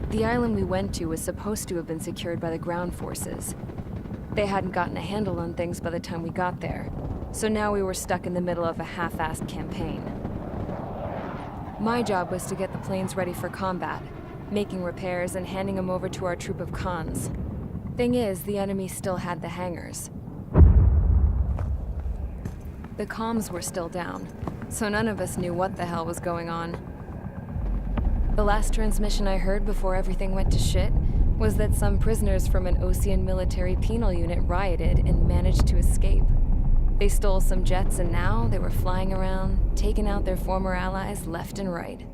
The island we went to was supposed to have been secured by the ground forces. They hadn't gotten a handle on things by the time we got there, so now we were stuck in the middle of a half-assed campaign. My job was to get the planes ready for combat, making repairs and handing them over to our troop of cons. Thing is, the enemy still had the hangars. The comms were still down, so none of us knew what the hell was going on. The last transmission I heard before everything went to shit was that some prisoners from an Osean military penal unit rioted and managed to escape. They stole some jets and now they were flying around, taking out their former allies left and right.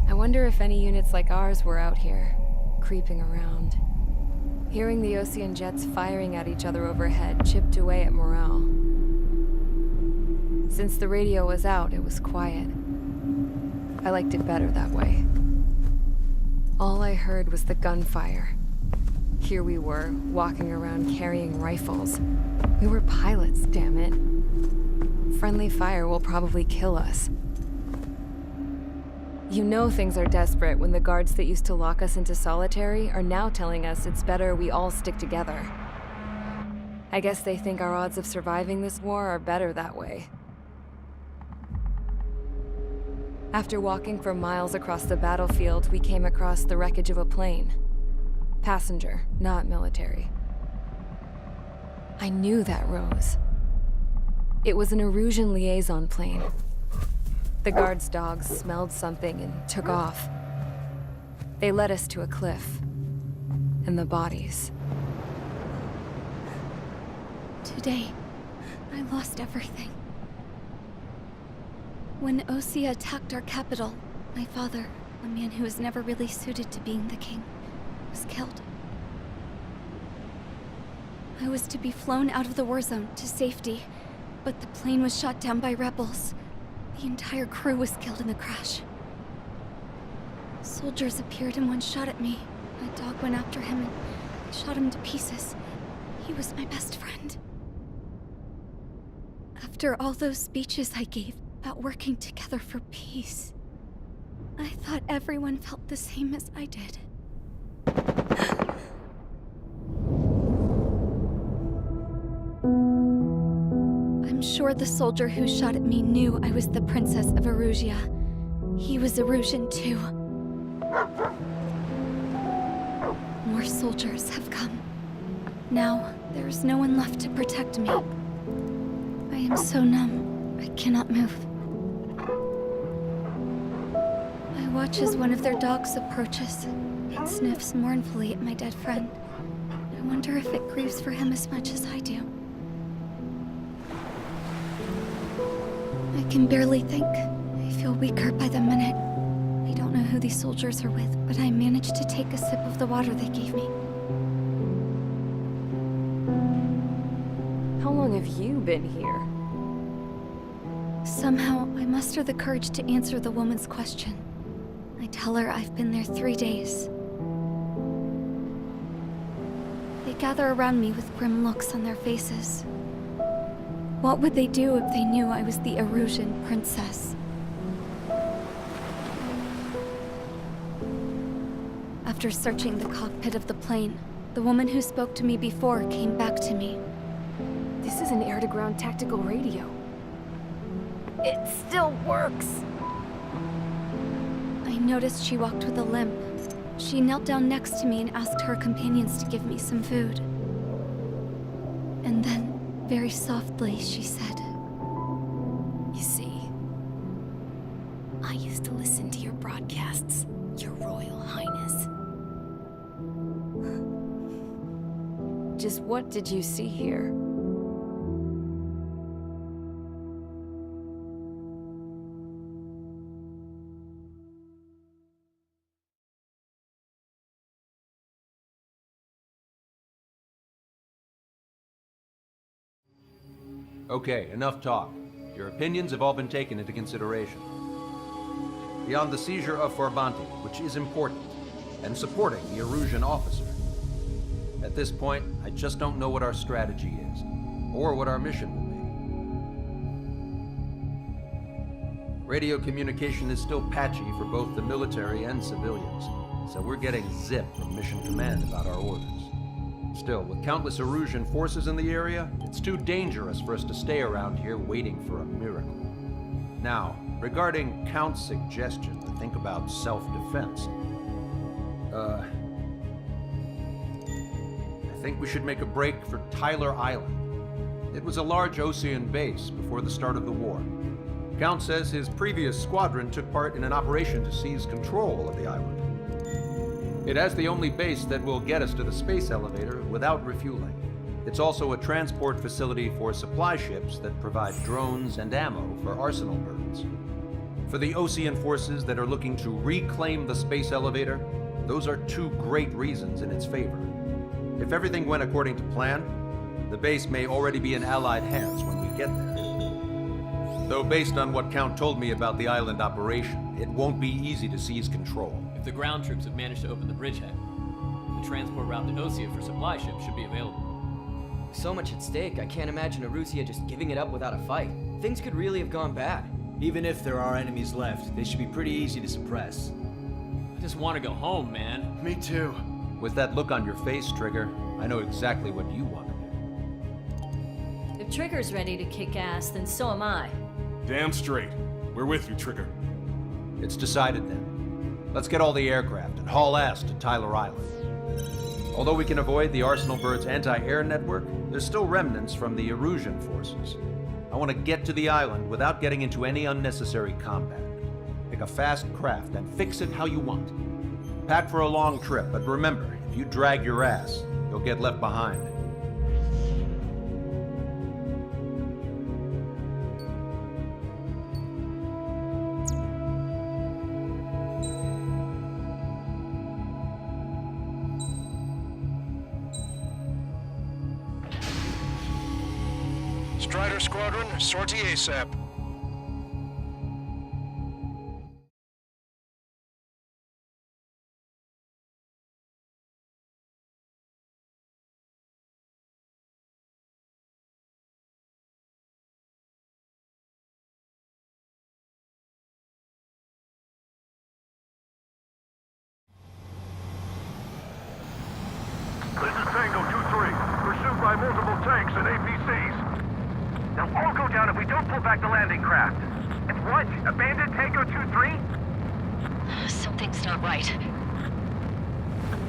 I wonder if any units like ours were out here, creeping around. Hearing the Osean jets firing at each other overhead chipped away at morale. Since the radio was out, it was quiet. I liked it better that way. All I heard was the gunfire. Here we were, walking around carrying rifles. We were pilots, damn it. Friendly fire will probably kill us. You know things are desperate when the guards that used to lock us into solitary are now telling us it's better we all stick together. I guess they think our odds of surviving this war are better that way. After walking for miles across the battlefield, we came across the wreckage of a plane. Passenger, not military. I knew that rose. It was an Erusian liaison plane. The guards' dogs smelled something and took off. They led us to a cliff. And the bodies. Today, I lost everything. When Osea attacked our capital, my father, a man who was never really suited to being the king, was killed. I was to be flown out of the war zone to safety, but the plane was shot down by rebels. The entire crew was killed in the crash. Soldiers appeared and one shot at me. My dog went after him and shot him to pieces. He was my best friend. After all those speeches I gave about working together for peace, I thought everyone felt the same as I did. I'm sure the soldier who shot at me knew I was the Princess of Erusia. He was Erusian too. More soldiers have come. Now, there is no one left to protect me. I am so numb, I cannot move. I watch as one of their dogs approaches. It sniffs mournfully at my dead friend. I wonder if it grieves for him as much as I do. I can barely think. I feel weaker by the minute. I don't know who these soldiers are with, but I managed to take a sip of the water they gave me. How long have you been here? Somehow, I muster the courage to answer the woman's question. I tell her I've been there 3 days. They gather around me with grim looks on their faces. What would they do if they knew I was the Erusian princess? After searching the cockpit of the plane, the woman who spoke to me before came back to me. This is an air-to-ground tactical radio. It still works! I noticed she walked with a limp. She knelt down next to me and asked her companions to give me some food. And then, very softly, she said, "You see, I used to listen to your broadcasts, Your Royal Highness." Just what did you see here? Okay, enough talk. Your opinions have all been taken into consideration. Beyond the seizure of Forbanti, which is important, and supporting the Erusian officer, at this point, I just don't know what our strategy is, or what our mission will be. Radio communication is still patchy for both the military and civilians. so we're getting zip from Mission Command about our orders. Still, with countless Erusian forces in the area, it's too dangerous for us to stay around here waiting for a miracle. Now, regarding Count's suggestion to think about self-defense, I think we should make a break for Tyler Island. It was a large Osean base before the start of the war. Count says his previous squadron took part in an operation to seize control of the island. It has the only base that will get us to the space elevator without refueling. It's also a transport facility for supply ships that provide drones and ammo for arsenal birds. For the Osean forces that are looking to reclaim the space elevator, those are two great reasons in its favor. If everything went according to plan, the base may already be in Allied hands when we get there. Though based on what Count told me about the island operation, it won't be easy to seize control. If the ground troops have managed to open the bridgehead, the transport route to Osea for supply ships should be available. With so much at stake, I can't imagine Erusia just giving it up without a fight. Things could really have gone bad. Even if there are enemies left, they should be pretty easy to suppress. I just want to go home, man. Me too. With that look on your face, Trigger, I know exactly what you want to do. If Trigger's ready to kick ass, then so am I. Damn straight. We're with you, Trigger. It's decided then. Let's get all the aircraft and haul ass to Tyler Island. Although we can avoid the Arsenal Bird's anti-air network, there's still remnants from the Erusian forces. I want to get to the island without getting into any unnecessary combat. Pick a fast craft and fix it how you want. Pack for a long trip, but remember, if you drag your ass, you'll get left behind. Strider Squadron, sortie ASAP. This is Tango 2-3, pursued by multiple tanks and APCs. They'll all go down if we don't pull back the landing craft. If what? Abandoned Tango 2-3? Something's not right.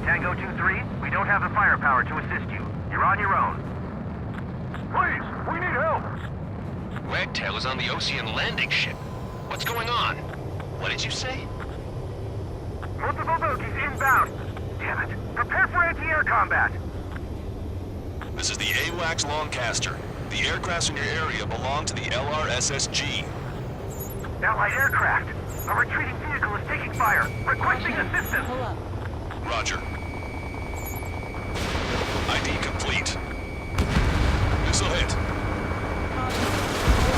Tango 2-3, we don't have the firepower to assist you. You're on your own. Please, we need help! Wagtail is on the Osean landing ship. What's going on? What did you say? Multiple bogies inbound. Damn it. Prepare for anti-air combat. This is the AWACS Longcaster. The aircrafts in your area belong to the LRSSG. Allied aircraft. A retreating vehicle is taking fire. Requesting assistance. Roger. ID complete. This'll hit.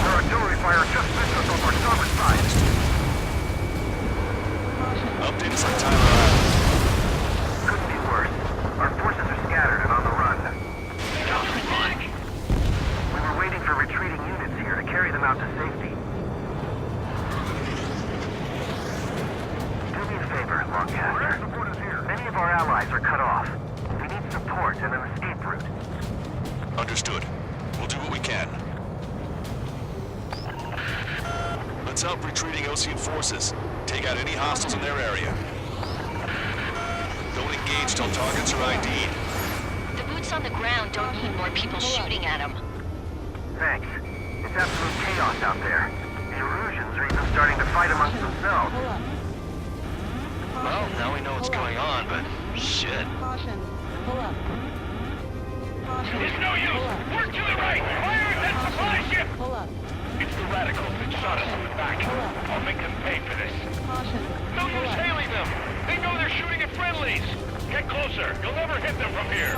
Our artillery fire just missed us off our starboard side. Updates on Tyler Island. Couldn't be worse. Our forces are scattered and on the run. We were waiting for retreating units here to carry them out to safety. Do me a favor, Longcaster. Many of our allies are cut off. We need support and an escape route. Understood. We'll do what we can. Let's help retreating Osean forces. Take out any hostiles in their area. Don't engage till targets are ID'd. The boots on the ground don't need more people shooting at them. Thanks. It's absolute chaos out there. The Erusians are even starting to fight amongst themselves. Well, now we know what's going on, but shit. It's no use! Work to the right! Fire at that supply ship! It's the radicals that shot us in the back. I'll make them pay for this. No use hailing them! They know they're shooting at friendlies! Get closer! You'll never hit them from here!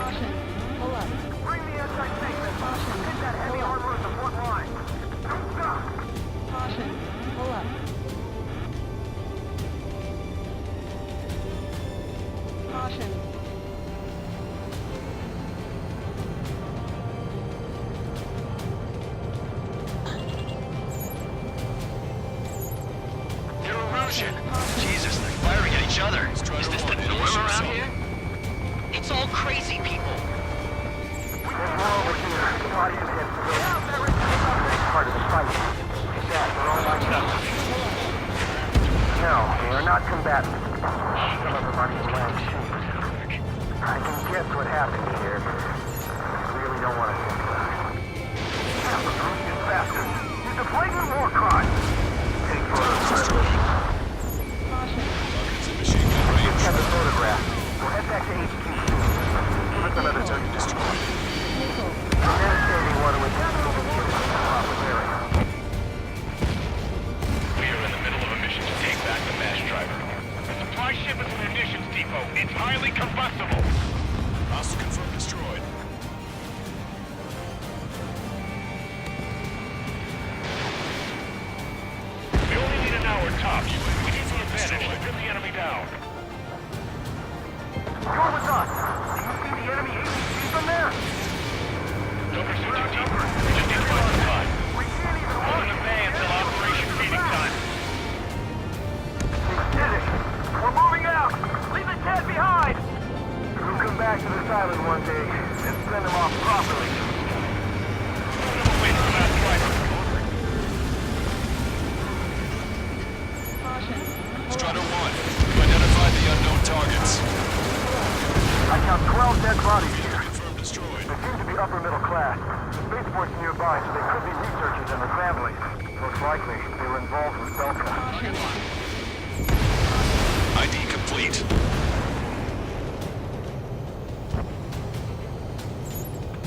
Bring the anti-tank missile! Hit that heavy armor at the front line! Don't stop! They're Erusian. Jesus, they're firing at each other. Is this the norm around here? It's all crazy people. There's more over here. The body is hit. Part of the fight. Dad, they're all lined up. No, they are not combatants. Some of them aren't even wearing shoes. I can guess what happened here. I really don't want to think about it. You bastard! You're deflating war crime! Take photos. Just got the photograph. We'll head back to HQ soon. Give us another 30 minutes. The men say they want to attack the proper area. We are in the middle of a mission to take back the mass driver. The supply ship is a munitions depot. It's highly combustible. Hostile confirmed destroyed. We only need an hour tops. We need the advantage to pin the enemy down. You're with us! Do you see the enemy APC from there? Don't pursue too deep. We just need to find some time. We can't even Hold in the bay until operation feeding time. Extended. We're moving out! Leave the Ted behind! We'll come back to this island one day and send them off properly. Wait for the mass driver. Strider 1, you identified the unknown targets. I count 12 dead bodies here. Confirmed destroyed. They seem to be upper middle class. The spaceport's nearby, so they could be researchers and their families. Most likely, they were involved with Belka. ID complete.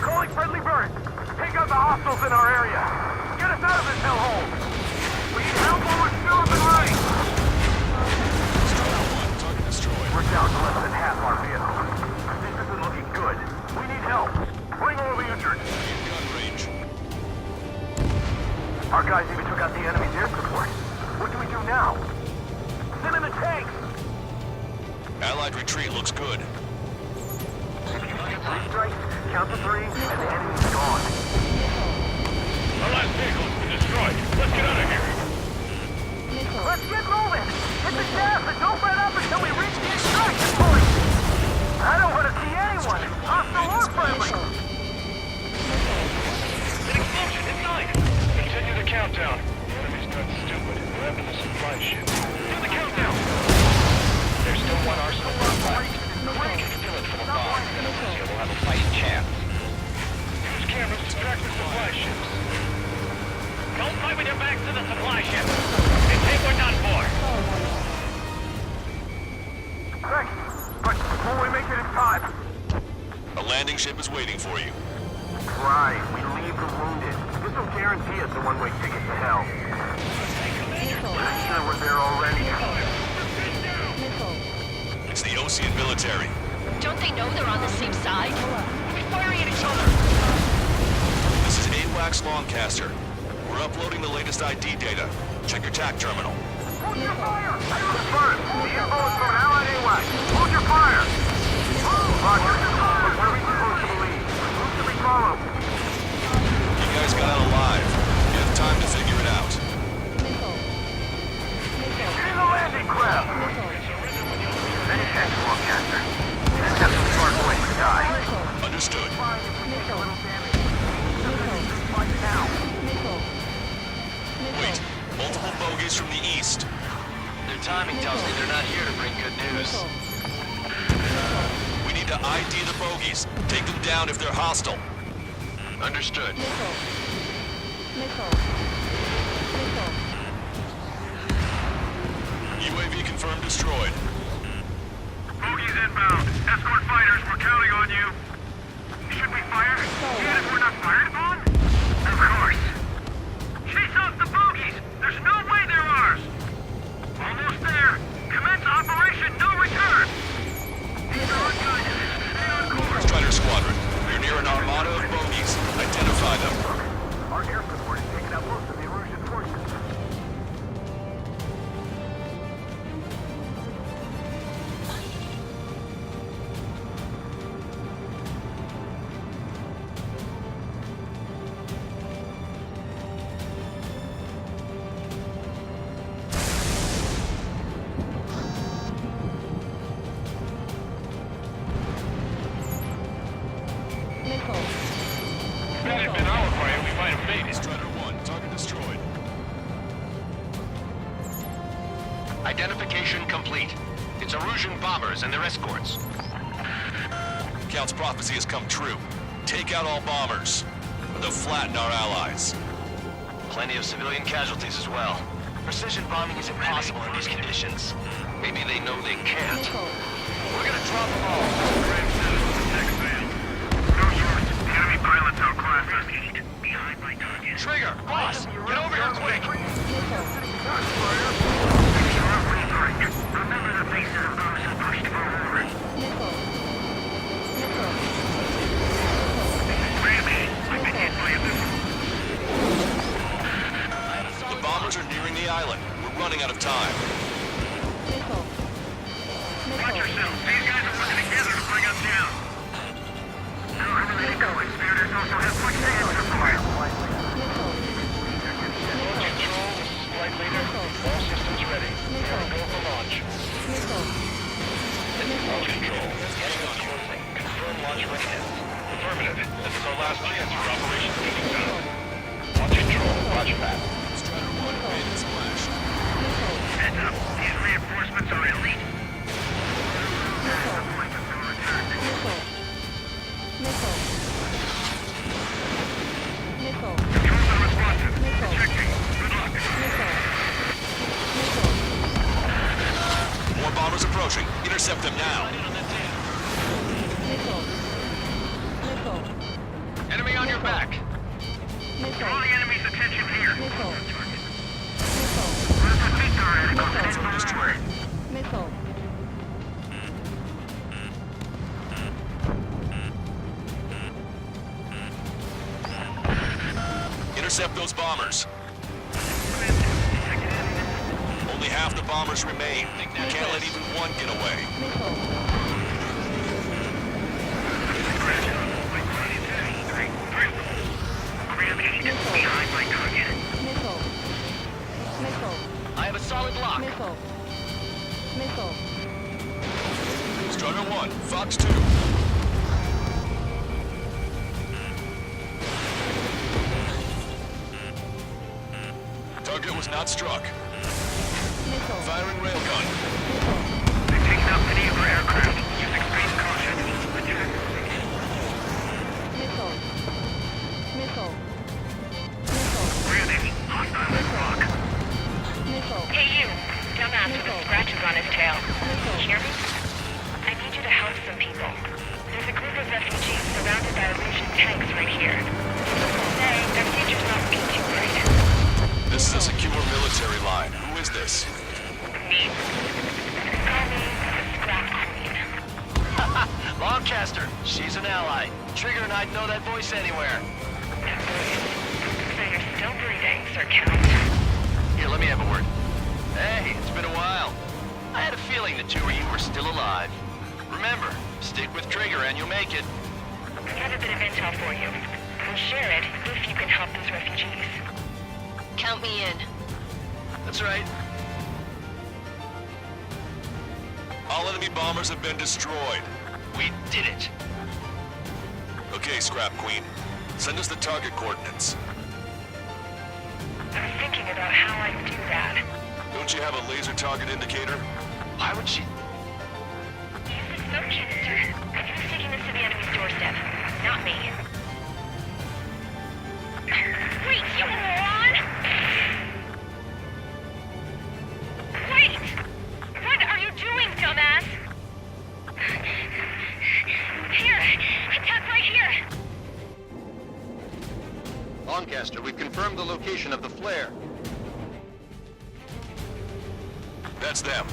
Calling friendly birds! Take out the hostiles in our area! Get us out of this hellhole! We need help while we're still up and running! Strider 1, target destroyed. We're down to less than half our vehicle. This isn't looking good. We need help. Bring all the injured. In gun range. Our guys even took out the enemy's air support. What do we do now? Send in the tanks! Allied retreat looks good. Three strikes, count to 3, and the enemy's gone. Our last vehicle's been destroyed. Let's get out of here. Let's get moving! Hit the gas and don't let up until we reach the extraction point! I don't want to see anyone! Hostile or friendly! An explosion inside. Continue the countdown. The enemy's not stupid. We're after the supply ship. Do the countdown. There's still one arsenal left. Fill it full of bombs, then Erusia will have a fighting chance. Use cameras to track the supply ships. Don't fight with your backs to the supply ship. They think we're done for. Thanks, but before we make it in time... A landing ship is waiting for you. Right, we leave the wounded. This will guarantee us a one-way ticket to hell. I'm sure we're there already. It's the Ocean military. Don't they know they're on the same side? We're firing at each other. This is AWACS Longcaster. We're uploading the latest ID data. Check your TAC terminal. Hold your fire! Confirmed. The info is from Allied AWAC. Hold your fire! Roger. But what are we supposed to believe? Who should we follow? You guys got out alive. You have time to figure it out. Get in the landing craft! Many thanks, Longcaster. Let's have some smart boys to die. Understood. Wait, multiple bogies from the east. Their timing tells me they're not here to bring good news. We need to ID the bogies. Take them down if they're hostile. Understood. UAV confirmed destroyed. Bogies inbound. Escort fighters, we're counting on you. Should we fire? Even if we're not fired upon? Of course. Chase off the bogies! There's no way they're ours! Almost there. Commence Operation No Return! These are good. Stay on course. Strider Squadron, we're near an armada of bogies. Identify them. Our air support is taking out most of the Erusian forces. Identification complete. It's Erusian bombers and their escorts. Count's prophecy has come true. Take out all bombers, or they'll flatten our allies. Plenty of civilian casualties as well. Precision bombing is impossible in these conditions. Maybe they know they can't. We're gonna drop them all. No source. The enemy pilots outclass us. Behind my target. Trigger, boss, get over here quick! Remember the faces of those who pushed forward. Randy, I've been hit by a missile. The bombers are nearing the island. We're running out of time. Watch yourself. These guys are working together to bring us down. However they go, Spiriters also have much to answer for. Control, this is Flight Leader. All systems ready. We are go for launch. Launch control. Heading on course. Confirm launch readiness. Affirmative. This is our last chance for Operation Leading Zone. Launch control. Roger that. Strider 1 made its splash. Heads up. These reinforcements are elite. Controls are responsive. Checking. Good luck. More bombers approaching. Intercept them now. Enemy on your back. Draw the enemy's attention here. Let's defeat the radicals and Zone destroyed. Intercept those bombers. Only half the bombers remain. We can't let even one get away. Behind my target. I have a solid lock. Strider 1, Fox 2. Target was not struck. Firing railgun. They've taken out many of our aircraft. Use extreme caution. Randy, hostile lock. Hey you, dumbass with the scratches on his tail. Hear me? I need you to help some people. There's a group of refugees surrounded by Erusian tanks right here. Their future's not looking too bright. This is a secure military line. Who is this? Me. Call me the Scrap Queen. Lancaster. She's an ally. Trigger and I'd know that voice anywhere. So you're still breathing, Sir Count. Here, let me have a word. Hey, it's been a while. I had a feeling the two of you were still alive. Remember, stick with Trigger and you'll make it. I have a bit of intel for you. We'll share it if you can help those refugees. Count me in. That's right. All enemy bombers have been destroyed. We did it. Okay, Scrap Queen. Send us the target coordinates. I was thinking about how I'd do that. Don't you have a laser target indicator? Why would she... Use the smoke canister. Who's taking this to the enemy's doorstep? Not me. Wait, you moron! Wait! What are you doing, dumbass? Here! Attack right here! Lancaster, we've confirmed the location of the flare. That's them.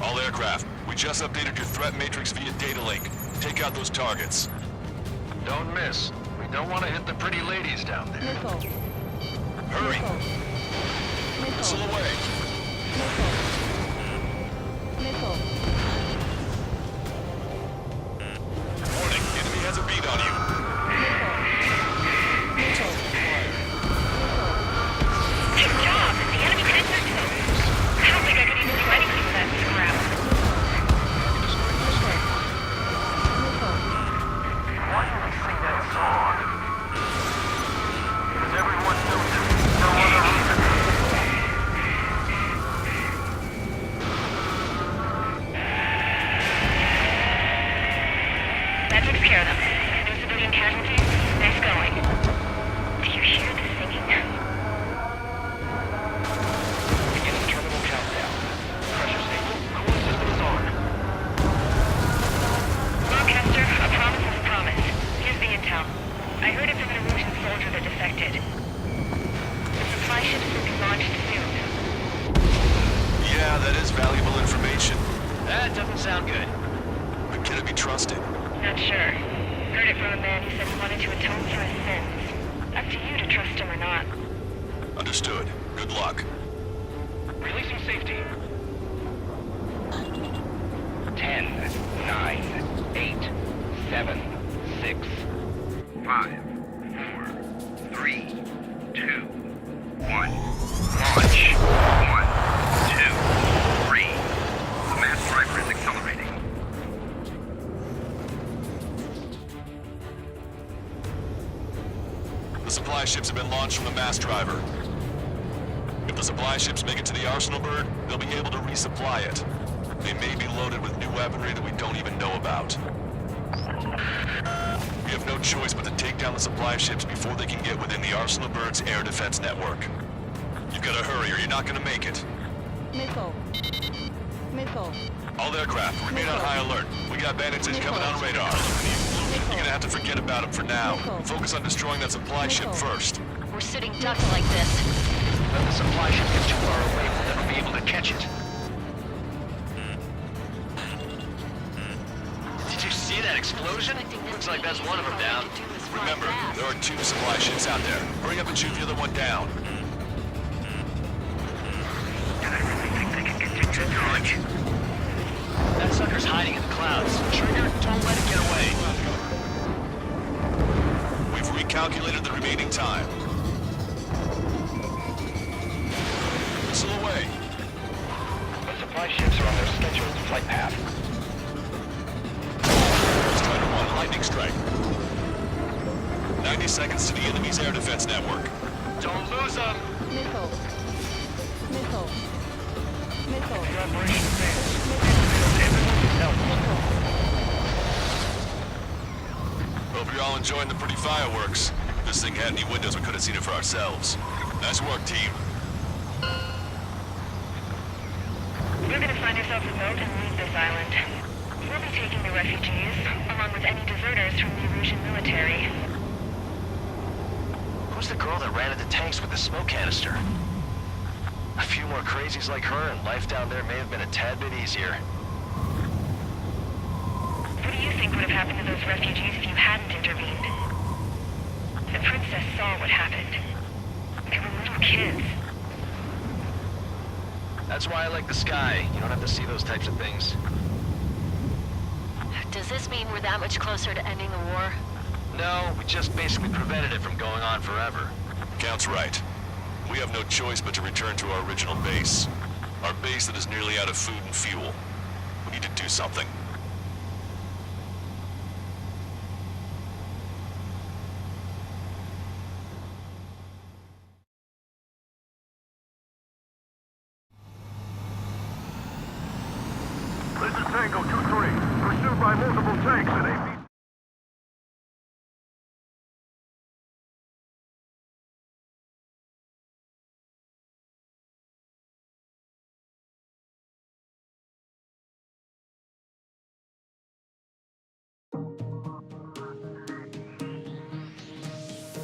All aircraft, we just updated your threat matrix via data link. Take out those targets. Don't miss. We don't want to hit the pretty ladies down there. Hurry! Missile away. Warning, enemy has a bead on you. Good job! The enemy didn't miss them. I don't think I could even do anything with that scrap. Why do they sing that song? Because everyone knows it. No other reason. Yeah, it doesn't sound good. But can it be trusted? Not sure. Heard it from a man who said he wanted to atone for his sins. Up to you to trust him or not. Understood. Good luck. Releasing safety. 10, 9, 8, 7, 6, 5, 4, 3, 2, 1. Launch. 1, 2, 3. The mass driver is accelerating. The supply ships have been launched from the mass driver. If the supply ships make it to the Arsenal bird, they'll be able to resupply it. They may be loaded with new weaponry that we don't even know about. We have no choice but to take down the supply ships before they can get within the Arsenal bird's air defense network. You've got to hurry or you're not going to make it. Missile. Missile. All aircraft, remain on high alert. We got bandits incoming on radar. You're gonna have to forget about them for now. Focus on destroying that supply ship first. We're sitting ducks like this. Let the supply ship get too far away, we'll never be able to catch it. Did you see that explosion? Looks like that's one of them down. Remember, there are 2 supply ships out there. Hurry up and shoot the other one down. I really think they can continue to dodge. That sucker's hiding in the clouds. Trigger, don't let it get away. We've recalculated the remaining time. Missile away. The supply ships are on their scheduled flight path. Strider 1, lightning strike. 90 seconds to the enemy's air defense network. Don't lose them. Missile. Missile. Missile. The operation fails. Everyone needs help. Hope you're all enjoying the pretty fireworks. If this thing had any windows, we could have seen it for ourselves. Nice work, team. We're gonna find ourselves a boat and leave this island. We'll be taking the refugees, along with any deserters from the Erusian military. Who's the girl that ran into tanks with the smoke canister? A few more crazies like her, and life down there may have been a tad bit easier. What do you think would have happened to those refugees if you hadn't intervened? The princess saw what happened. They were little kids. That's why I like the sky. You don't have to see those types of things. Does this mean we're that much closer to ending the war? No, we just basically prevented it from going on forever. Count's right. We have no choice but to return to our original base. Our base that is nearly out of food and fuel. We need to do something. This is Tango 2-3. Pursued by multiple tanks and AP.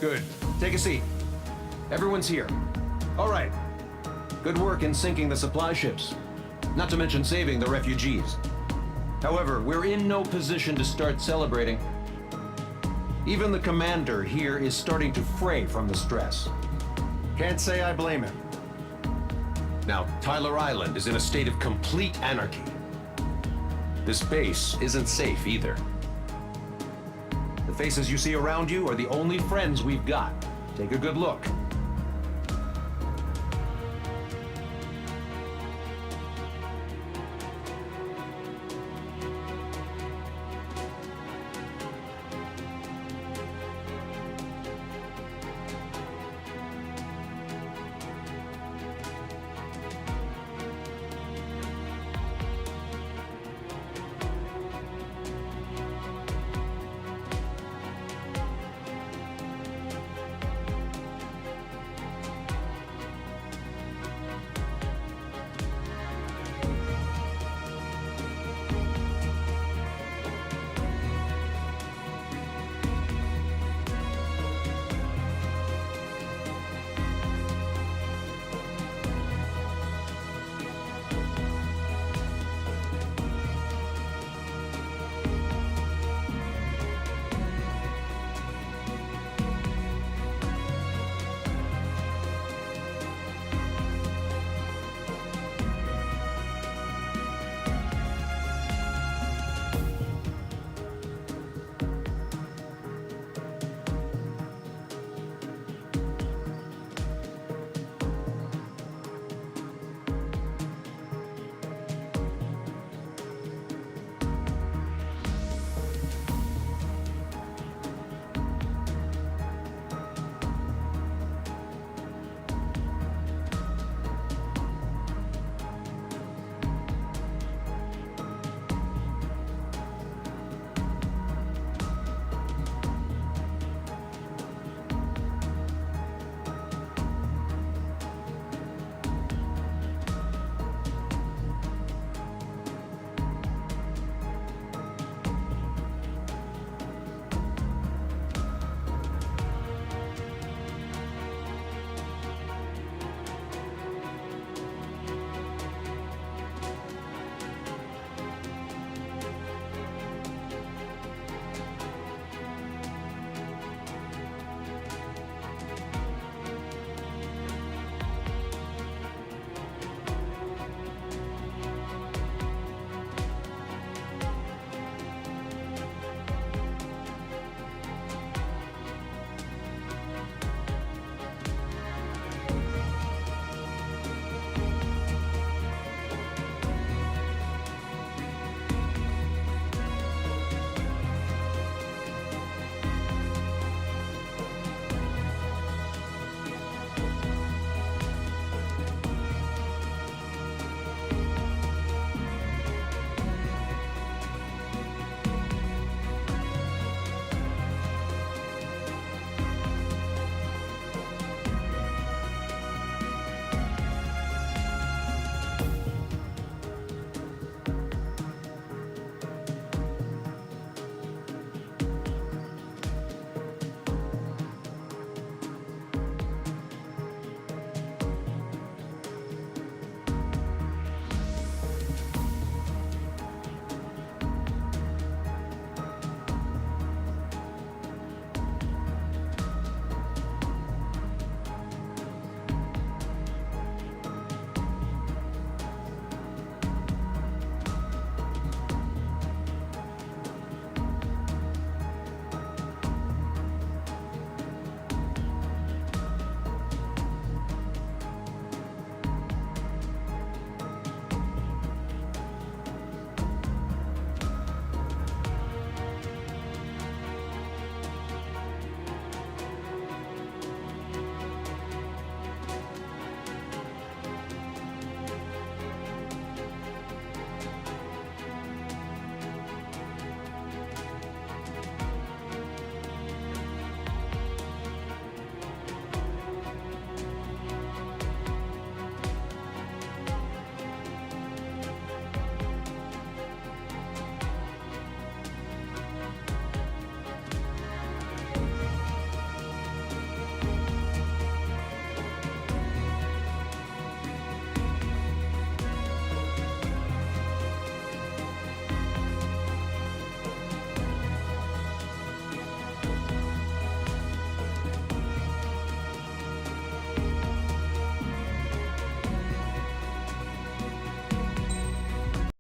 Good. Take a seat. Everyone's here. All right. Good work in sinking the supply ships. Not to mention saving the refugees. However, we're in no position to start celebrating. Even the commander here is starting to fray from the stress. Can't say I blame him. Now, Tyler Island is in a state of complete anarchy. This base isn't safe either. The faces you see around you are the only friends we've got. Take a good look.